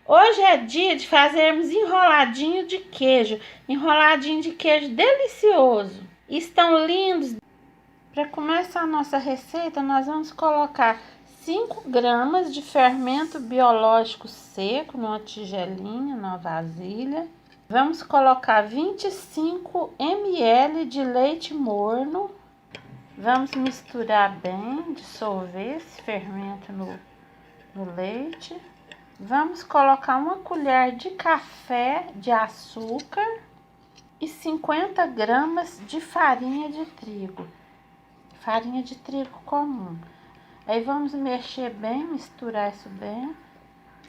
Hoje é dia de fazermos enroladinho de queijo delicioso. Estão lindos. Para começar a nossa receita, nós vamos colocar 5 gramas de fermento biológico seco numa tigelinha, numa vasilha. Vamos colocar 25 ml de leite morno. Vamos misturar bem, dissolver esse fermento no leite. Vamos colocar 1 colher de café de açúcar e 50 gramas de farinha de trigo comum. Aí vamos mexer bem, misturar isso bem.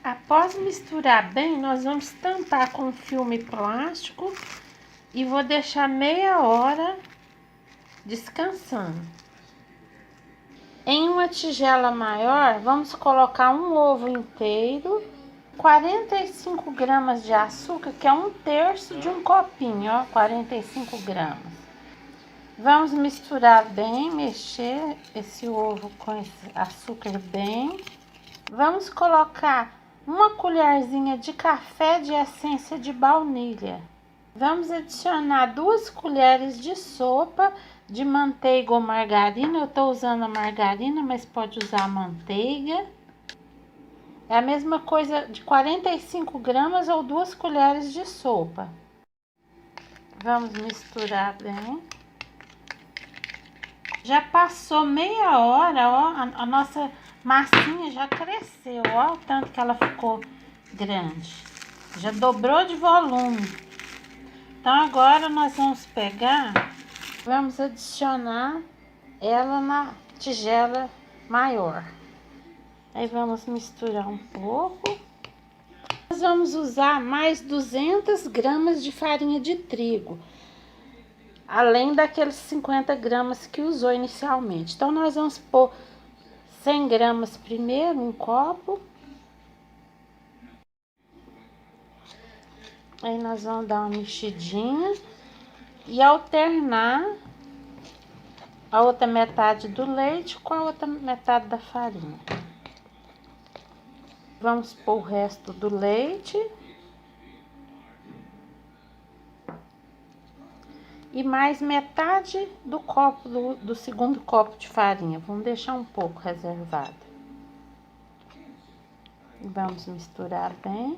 Após misturar bem, nós vamos tampar com filme plástico e vou deixar meia hora descansando. Em uma tigela maior, vamos colocar um ovo inteiro, 45 gramas de açúcar, que é 1/3 de um copinho, ó, 45 gramas. Vamos misturar bem, mexer esse ovo com esse açúcar bem. Vamos colocar 1 colherzinha de café de essência de baunilha. Vamos adicionar 2 colheres de sopa de manteiga ou margarina. Eu tô usando a margarina, mas pode usar a manteiga. É a mesma coisa de 45 gramas ou 2 colheres de sopa. Vamos misturar bem. Já passou meia hora, ó, a nossa massinha já cresceu, ó, o tanto que ela ficou grande. Já dobrou de volume. Então agora nós vamos vamos adicionar ela na tigela maior. Aí vamos misturar um pouco. Nós vamos usar mais 200 gramas de farinha de trigo, além daqueles 50 gramas que usou inicialmente. Então nós vamos pôr 100 gramas primeiro, um copo. Aí nós vamos dar uma mexidinha e alternar a outra metade do leite com a outra metade da farinha. Vamos pôr o resto do leite. E mais metade do copo, do segundo copo de farinha. Vamos deixar um pouco reservado. Vamos misturar bem.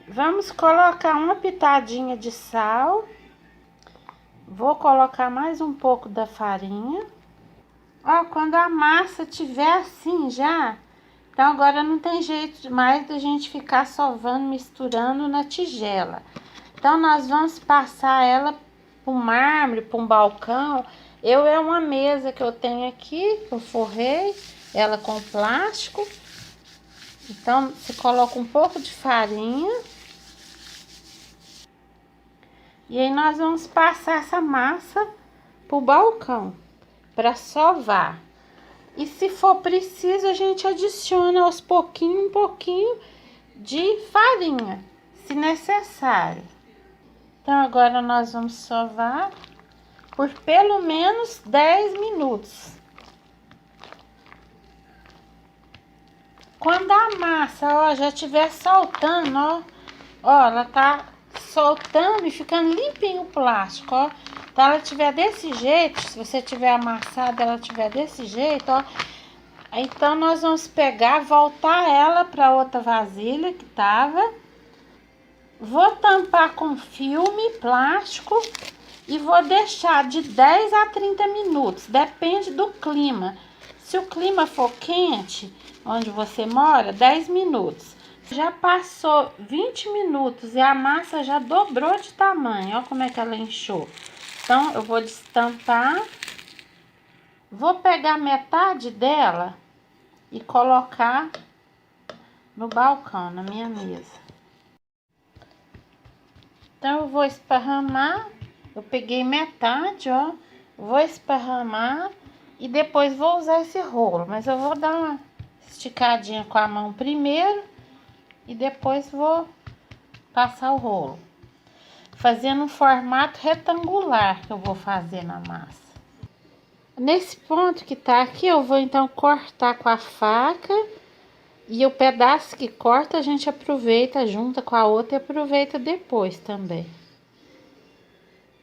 Vamos colocar uma pitadinha de sal. Vou colocar mais um pouco da farinha. Ó, quando a massa tiver assim já, então agora não tem jeito mais da gente ficar sovando, misturando na tigela. Então nós vamos passar ela para um mármore, para um balcão. É uma mesa que eu tenho aqui, que eu forrei ela com plástico. Então você coloca um pouco de farinha. E aí nós vamos passar essa massa pro balcão para sovar. E se for preciso, a gente adiciona aos pouquinho, um pouquinho de farinha, se necessário. Então agora nós vamos sovar por pelo menos 10 minutos. Quando a massa, ó, já estiver soltando, ó, ela tá soltando e ficando limpinho o plástico, ó. Então ela tiver desse jeito, se você tiver amassado, ela tiver desse jeito, ó. Então nós vamos pegar, voltar ela para outra vasilha que tava. Vou tampar com filme plástico e vou deixar de 10 a 30 minutos, depende do clima. Se o clima for quente, onde você mora, 10 minutos. Já passou 20 minutos e a massa já dobrou de tamanho. Olha como é que ela inchou. Então, eu vou destampar. Vou pegar metade dela e colocar no balcão, na minha mesa. Então, eu vou esparramar. Eu peguei metade, ó. Vou esparramar e depois vou usar esse rolo. Mas eu vou dar uma esticadinha com a mão primeiro e depois vou passar o rolo, fazendo um formato retangular que eu vou fazer na massa. Nesse ponto que tá aqui, eu vou então cortar com a faca E o pedaço que corta a gente aproveita, junta com a outra e aproveita depois também.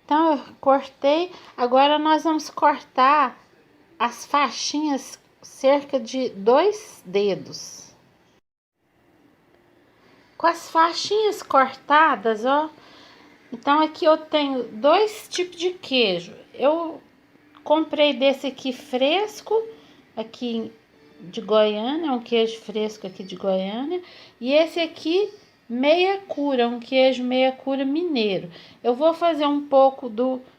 Então eu cortei, agora nós vamos cortar as faixinhas cerca de 2 dedos. Com as faixinhas cortadas, ó. Então aqui eu tenho 2 tipos de queijo. Eu comprei desse aqui fresco, aqui de Goiânia, um queijo fresco aqui de Goiânia, e esse aqui meia cura, um queijo meia cura mineiro. Eu vou fazer um pouco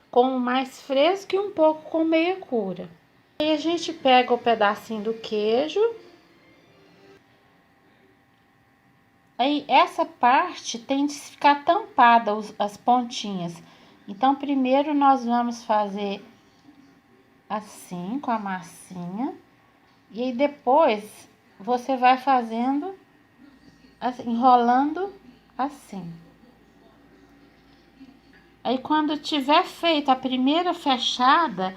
com o mais fresco e um pouco com meia cura. Aí a gente pega o pedacinho do queijo. Aí essa parte tem de ficar tampada as pontinhas. Então primeiro nós vamos fazer assim com a massinha. E aí depois você vai fazendo, assim, enrolando assim. Aí quando tiver feito a primeira fechada,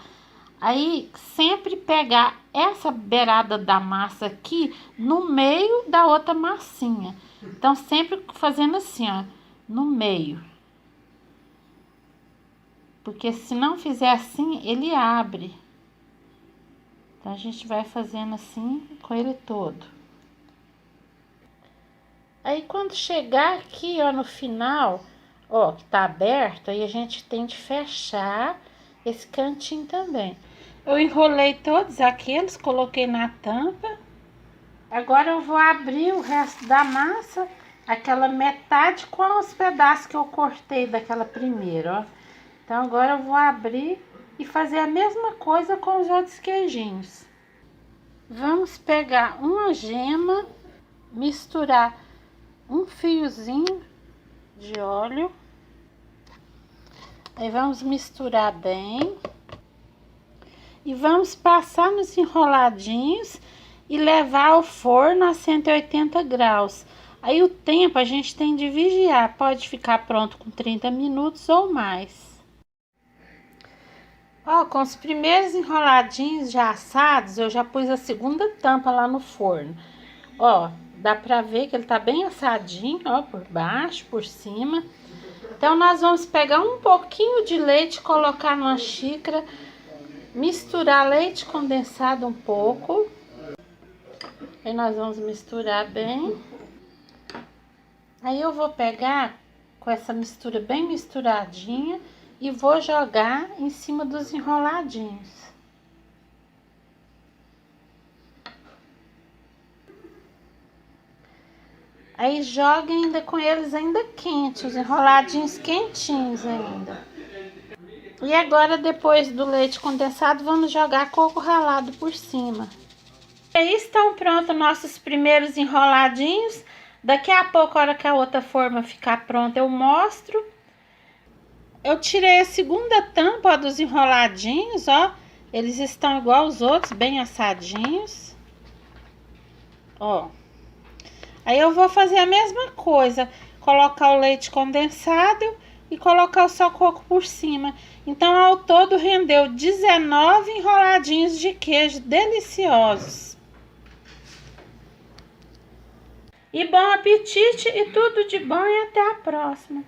aí sempre pegar essa beirada da massa aqui no meio da outra massinha. Então sempre fazendo assim, ó, no meio. Porque se não fizer assim, ele abre. Então a gente vai fazendo assim com ele todo. Aí quando chegar aqui, ó, no final, ó, que tá aberto, aí a gente tem de fechar esse cantinho também. Eu enrolei todos aqueles, coloquei na tampa. Agora eu vou abrir o resto da massa, aquela metade com os pedaços que eu cortei daquela primeira, ó. Então agora eu vou abrir e fazer a mesma coisa com os outros queijinhos. Vamos pegar uma gema, misturar um fiozinho de óleo. Aí vamos misturar bem. E vamos passar nos enroladinhos e levar ao forno a 180 graus. Aí o tempo a gente tem de vigiar, pode ficar pronto com 30 minutos ou mais. Ó, com os primeiros enroladinhos já assados, eu já pus a segunda tampa lá no forno. Ó, dá pra ver que ele tá bem assadinho, ó, por baixo, por cima. Então nós vamos pegar um pouquinho de leite, colocar numa xícara, misturar leite condensado um pouco. Aí nós vamos misturar bem. Aí eu vou pegar com essa mistura bem misturadinha e vou jogar em cima dos enroladinhos. Aí joga ainda com eles ainda quentes, os enroladinhos quentinhos ainda. E agora, depois do leite condensado, vamos jogar coco ralado por cima. E aí estão prontos nossos primeiros enroladinhos. Daqui a pouco, a hora que a outra forma ficar pronta, eu mostro. Eu tirei a segunda tampa, ó, dos enroladinhos, ó. Eles estão igual os outros, bem assadinhos. Ó. Aí eu vou fazer a mesma coisa. Colocar o leite condensado e colocar o sal coco por cima. Então, ao todo, rendeu 19 enroladinhos de queijo deliciosos. E bom apetite e tudo de bom e até a próxima.